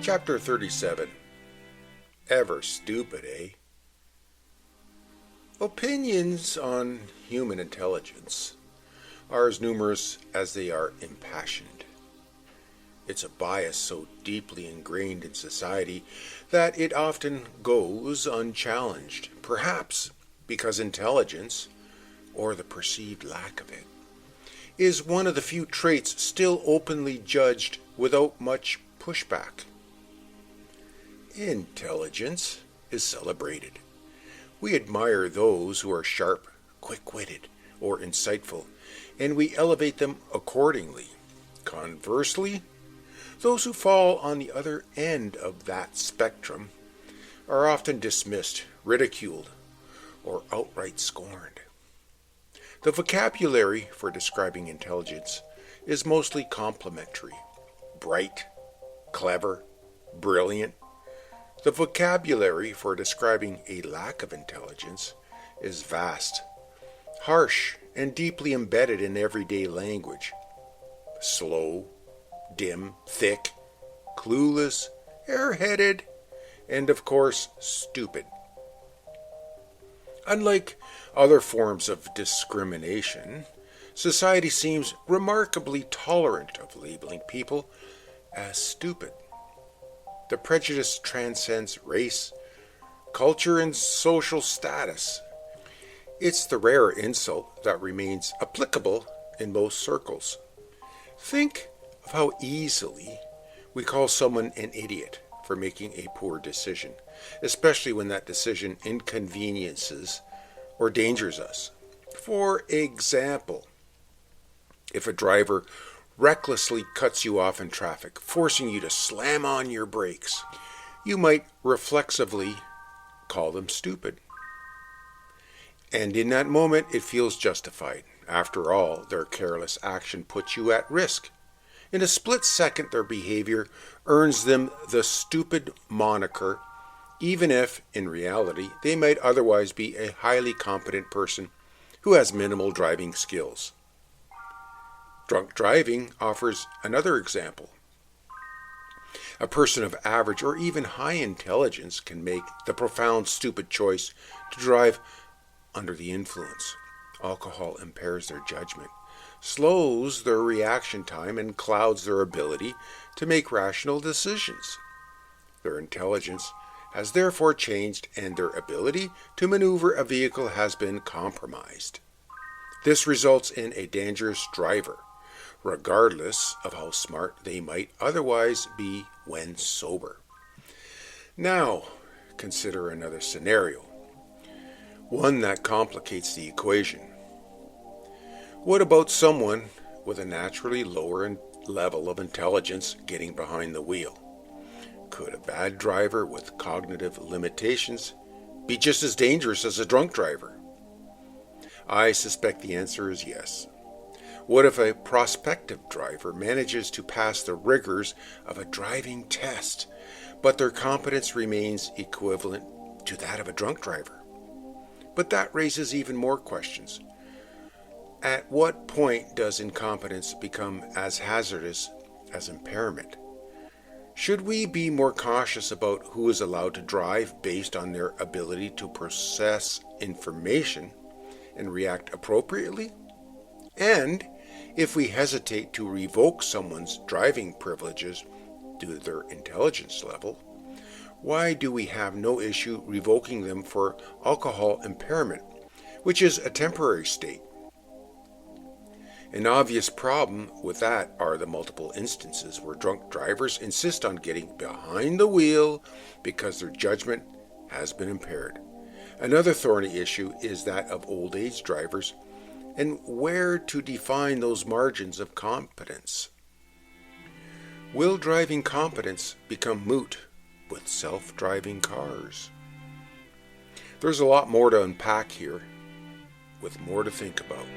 Chapter 37. Ever stupid, eh? Opinions on human intelligence are as numerous as they are impassioned. It's a bias so deeply ingrained in society that it often goes unchallenged, perhaps because intelligence, or the perceived lack of it, is one of the few traits still openly judged without much pushback. Intelligence is celebrated. We admire those who are sharp, quick-witted, or insightful, and we elevate them accordingly. Conversely, those who fall on the other end of that spectrum are often dismissed, ridiculed, or outright scorned. The vocabulary for describing intelligence is mostly complimentary: bright, clever, brilliant. The vocabulary for describing a lack of intelligence is vast, harsh, and deeply embedded in everyday language. Slow, dim, thick, clueless, airheaded, and of course, stupid. Unlike other forms of discrimination, society seems remarkably tolerant of labeling people as stupid. The prejudice transcends race, culture, and social status. It's the rare insult that remains applicable in most circles. Think of how easily we call someone an idiot for making a poor decision, especially when that decision inconveniences or dangers us. For example, if a driver recklessly cuts you off in traffic, forcing you to slam on your brakes, you might reflexively call them stupid. And in that moment, it feels justified. After all, their careless action puts you at risk. In a split second, their behavior earns them the stupid moniker, even if, in reality, they might otherwise be a highly competent person who has minimal driving skills. Drunk driving offers another example. A person of average or even high intelligence can make the profound stupid choice to drive under the influence. Alcohol impairs their judgment, slows their reaction time, and clouds their ability to make rational decisions. Their intelligence has therefore changed, and their ability to maneuver a vehicle has been compromised. This results in a dangerous driver, regardless of how smart they might otherwise be when sober. Now, consider another scenario, one that complicates the equation. What about someone with a naturally lower level of intelligence getting behind the wheel? Could a bad driver with cognitive limitations be just as dangerous as a drunk driver? I suspect the answer is yes. What if a prospective driver manages to pass the rigors of a driving test, but their competence remains equivalent to that of a drunk driver? But that raises even more questions. At what point does incompetence become as hazardous as impairment? Should we be more cautious about who is allowed to drive based on their ability to process information and react appropriately? And if we hesitate to revoke someone's driving privileges due to their intelligence level, why do we have no issue revoking them for alcohol impairment, which is a temporary state? An obvious problem with that are the multiple instances where drunk drivers insist on getting behind the wheel because their judgment has been impaired. Another thorny issue is that of old age drivers and where to define those margins of competence. Will driving competence become moot with self-driving cars? There's a lot more to unpack here, with more to think about.